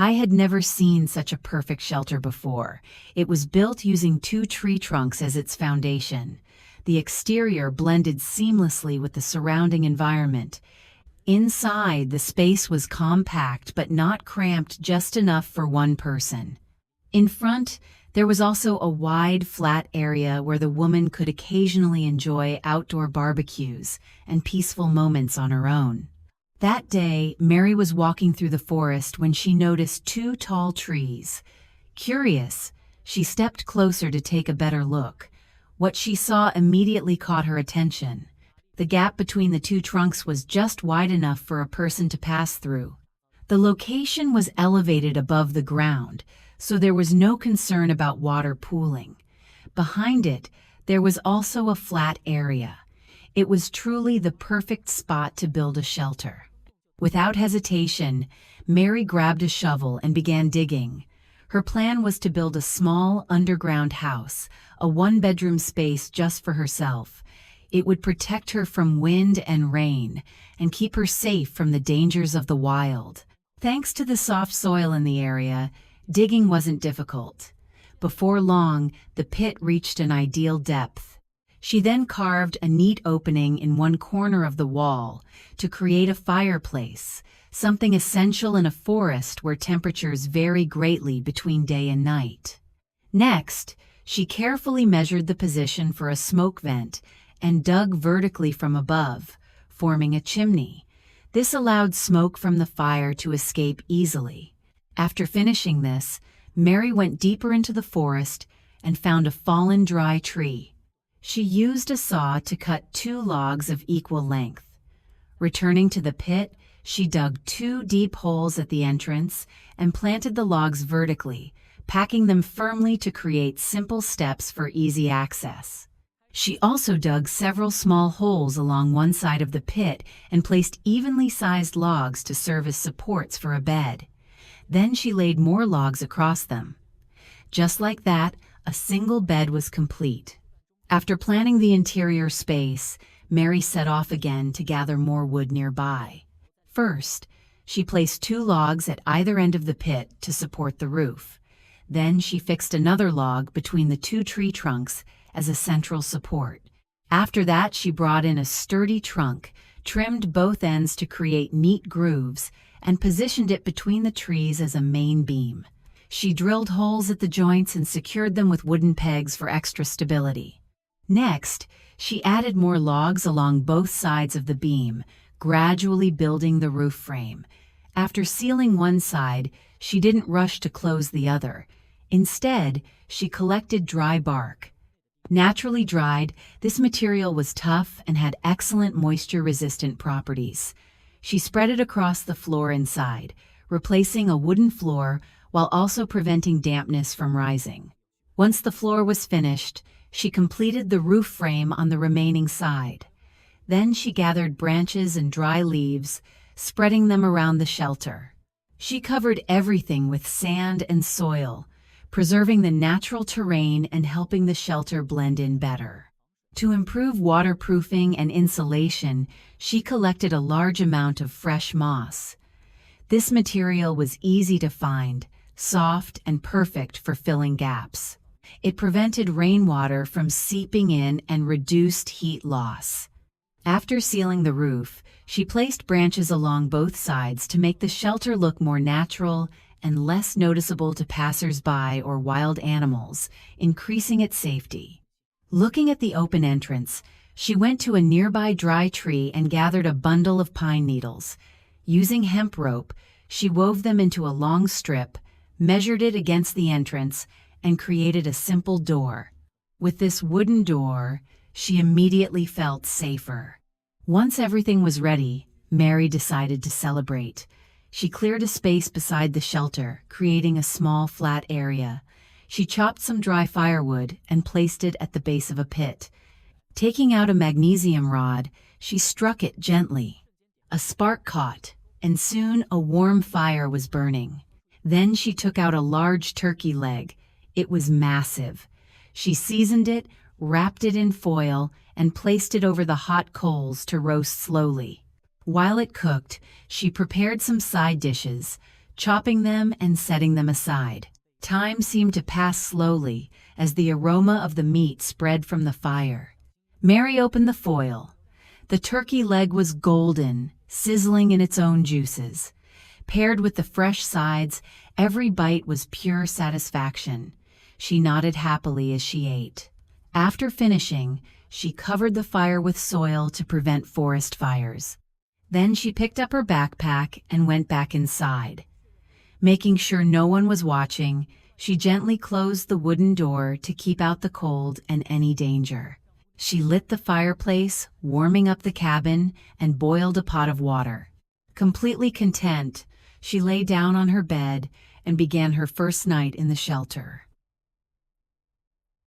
I had never seen such a perfect shelter before. It was built using 2 tree trunks as its foundation. The exterior blended seamlessly with the surrounding environment. Inside, the space was compact but not cramped, just enough for one person. In front, there was also a wide, flat area where the woman could occasionally enjoy outdoor barbecues and peaceful moments on her own. That day, Mary was walking through the forest when she noticed 2 tall trees. Curious, she stepped closer to take a better look. What she saw immediately caught her attention. The gap between the 2 trunks was just wide enough for a person to pass through. The location was elevated above the ground, so there was no concern about water pooling. Behind it, there was also a flat area. It was truly the perfect spot to build a shelter. Without hesitation, Mary grabbed a shovel and began digging. Her plan was to build a small underground house, a 1-bedroom space just for herself. It would protect her from wind and rain and keep her safe from the dangers of the wild. Thanks to the soft soil in the area, digging wasn't difficult. Before long, the pit reached an ideal depth. She then carved a neat opening in one corner of the wall to create a fireplace, something essential in a forest where temperatures vary greatly between day and night. Next, she carefully measured the position for a smoke vent and dug vertically from above, forming a chimney. This allowed smoke from the fire to escape easily. After finishing this, Mary went deeper into the forest and found a fallen dry tree. She used a saw to cut 2 logs of equal length. Returning to the pit, she dug 2 deep holes at the entrance and planted the logs vertically, packing them firmly to create simple steps for easy access. She also dug several small holes along one side of the pit and placed evenly sized logs to serve as supports for a bed. Then she laid more logs across them. Just like that, a single bed was complete. After planning the interior space, Mary set off again to gather more wood nearby. First, she placed 2 logs at either end of the pit to support the roof. Then she fixed another log between the 2 tree trunks as a central support. After that, she brought in a sturdy trunk, trimmed both ends to create neat grooves, and positioned it between the trees as a main beam. She drilled holes at the joints and secured them with wooden pegs for extra stability. Next, she added more logs along both sides of the beam, gradually building the roof frame. After sealing one side, she didn't rush to close the other. Instead, she collected dry bark. Naturally dried, this material was tough and had excellent moisture-resistant properties. She spread it across the floor inside, replacing a wooden floor while also preventing dampness from rising. Once the floor was finished, she completed the roof frame on the remaining side. Then she gathered branches and dry leaves, spreading them around the shelter. She covered everything with sand and soil, preserving the natural terrain and helping the shelter blend in better. To improve waterproofing and insulation, she collected a large amount of fresh moss. This material was easy to find, soft and perfect for filling gaps. It prevented rainwater from seeping in and reduced heat loss. After sealing the roof, she placed branches along both sides to make the shelter look more natural and less noticeable to passers-by or wild animals, increasing its safety. Looking at the open entrance, she went to a nearby dry tree and gathered a bundle of pine needles. Using hemp rope, she wove them into a long strip, measured it against the entrance, and created a simple door. With this wooden door, she immediately felt safer. Once everything was ready, Mary decided to celebrate. She cleared a space beside the shelter, creating a small flat area. She chopped some dry firewood and placed it at the base of a pit. Taking out a magnesium rod, she struck it gently. A spark caught, and soon a warm fire was burning. Then she took out a large turkey leg. It was massive. She seasoned it, wrapped it in foil, and placed it over the hot coals to roast slowly. While it cooked, she prepared some side dishes, chopping them and setting them aside. Time seemed to pass slowly as the aroma of the meat spread from the fire. Mary opened the foil. The turkey leg was golden, sizzling in its own juices. Paired with the fresh sides, every bite was pure satisfaction. She nodded happily as she ate. After finishing, she covered the fire with soil to prevent forest fires. Then she picked up her backpack and went back inside. Making sure no one was watching, she gently closed the wooden door to keep out the cold and any danger. She lit the fireplace, warming up the cabin, and boiled a pot of water. Completely content, she lay down on her bed and began her first night in the shelter.